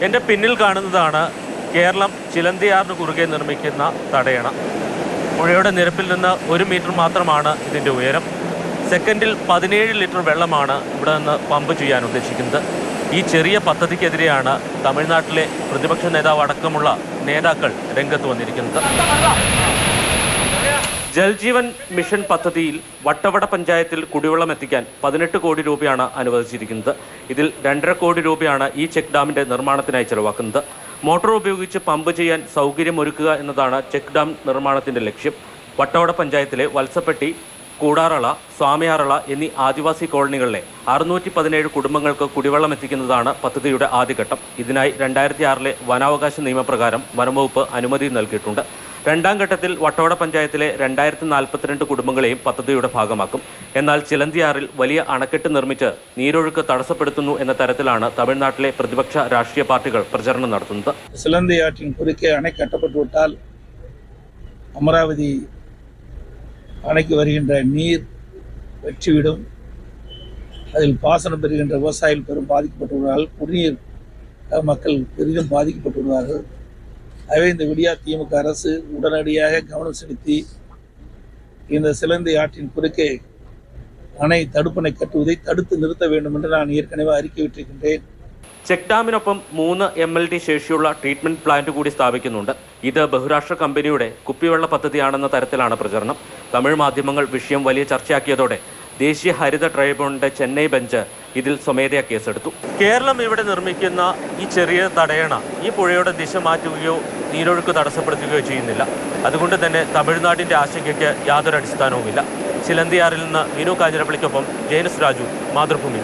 എൻ്റെ പിന്നിൽ കാണുന്നതാണ് കേരളം ചിലന്തിയാറിന് കുറുകെ നിർമ്മിക്കുന്ന തടയണ. പുഴയുടെ നിരപ്പിൽ നിന്ന് 1 മീറ്റർ മാത്രമാണ് ഇതിൻ്റെ ഉയരം. സെക്കൻഡിൽ 17 ലിറ്റർ വെള്ളമാണ് ഇവിടെ നിന്ന് പമ്പ് ചെയ്യാൻ ഉദ്ദേശിക്കുന്നത്. ഈ ചെറിയ പദ്ധതിക്കെതിരെയാണ് തമിഴ്നാട്ടിലെ പ്രതിപക്ഷ നേതാവ് അടക്കമുള്ള നേതാക്കൾ രംഗത്ത് വന്നിരിക്കുന്നത്. ജൽജീവൻ മിഷൻ പദ്ധതിയിൽ വട്ടവട പഞ്ചായത്തിൽ കുടിവെള്ളം എത്തിക്കാൻ 18 കോടി രൂപയാണ് അനുവദിച്ചിരിക്കുന്നത്. ഇതിൽ 2.5 കോടി രൂപയാണ് ഈ ചെക്ക് ഡാമിൻ്റെ നിർമ്മാണത്തിനായി ചെലവാക്കുന്നത്. മോട്ടോർ ഉപയോഗിച്ച് പമ്പ് ചെയ്യാൻ സൗകര്യമൊരുക്കുക എന്നതാണ് ചെക്ക് ഡാം നിർമ്മാണത്തിൻ്റെ ലക്ഷ്യം. വട്ടവട പഞ്ചായത്തിലെ വത്സപ്പെട്ടി, കൂടാറള, സ്വാമിയാറള എന്നീ ആദിവാസി കോളനികളിലെ 617 കുടുംബങ്ങൾക്ക് കുടിവെള്ളം എത്തിക്കുന്നതാണ് പദ്ധതിയുടെ ആദ്യഘട്ടം. ഇതിനായി 2006 വനാവകാശ നിയമപ്രകാരം വനംവകുപ്പ് അനുമതി നൽകിയിട്ടുണ്ട്. രണ്ടാം ഘട്ടത്തിൽ വട്ടവട പഞ്ചായത്തിലെ 2042 കുടുംബങ്ങളെയും പദ്ധതിയുടെ ഭാഗമാക്കും. എന്നാൽ ചിലന്തിയാറിൽ വലിയ അണക്കെട്ട് നിർമ്മിച്ച് നീരൊഴുക്ക് തടസ്സപ്പെടുത്തുന്നു എന്ന തരത്തിലാണ് തമിഴ്നാട്ടിലെ പ്രതിപക്ഷ രാഷ്ട്രീയ പാർട്ടികൾ പ്രചരണം നടത്തുന്നത്. ചിലന്തിയാറ്റിൻ കുറുക്കെ അണை கட்டப்பட்டுவிட்டால் அமராவதி அணைக்கு வருகின்ற நீர் வெற்றிவிடும். அதில் பாசனம் பெறுகின்ற விவசாயிகள் பெரும் பாதிக்கப்பட்டுள்ளார்கள். குடிநீர் மக்கள் பெரிதும் பாதிக்கப்பட்டுள்ளார்கள். ஆகவே இந்த விடியா திமுக அரசு உடனடியாக கவனம் செலுத்தி இந்த சிலந்தி ஆற்றின் குறுக்கே அணை தடுப்பணை கட்டுவதை தடுத்து நிறுத்த வேண்டும் என்று நான் ஏற்கனவே அறிக்கை விட்டிருக்கின்றேன். ചെക്ക് ഡാമിനൊപ്പം 3 MLD ശേഷിയുള്ള ട്രീറ്റ്മെന്റ് പ്ലാന്റ് കൂടി സ്ഥാപിക്കുന്നുണ്ട്. ഇത് ബഹുരാഷ്ട്ര കമ്പനിയുടെ കുപ്പിവെള്ള പദ്ധതിയാണെന്ന തരത്തിലാണ് പ്രചരണം. തമിഴ് മാധ്യമങ്ങൾ വിഷയം വലിയ ചർച്ചയാക്കിയതോടെ ദേശീയ ഹരിത ട്രൈബ്യൂണലിന്റെ ചെന്നൈ ബെഞ്ച് ഇതിൽ സ്വമേധയാ കേസെടുത്തു. കേരളം ഇവിടെ നിർമ്മിക്കുന്ന ഈ ചെറിയ തടയണ ഈ പുഴയുടെ ദിശ മാറ്റുകയോ നീരൊഴുക്ക് തടസ്സപ്പെടുത്തുകയോ ചെയ്യുന്നില്ല. അതുകൊണ്ട് തന്നെ തമിഴ്നാടിൻ്റെ ആശങ്കയ്ക്ക് യാതൊരു അടിസ്ഥാനവുമില്ല. ചിലന്തിയാറിൽ നിന്ന് വിനു കാഞ്ഞിരപ്പള്ളിക്കൊപ്പം ജയനസ് രാജു, മാതൃഭൂമി.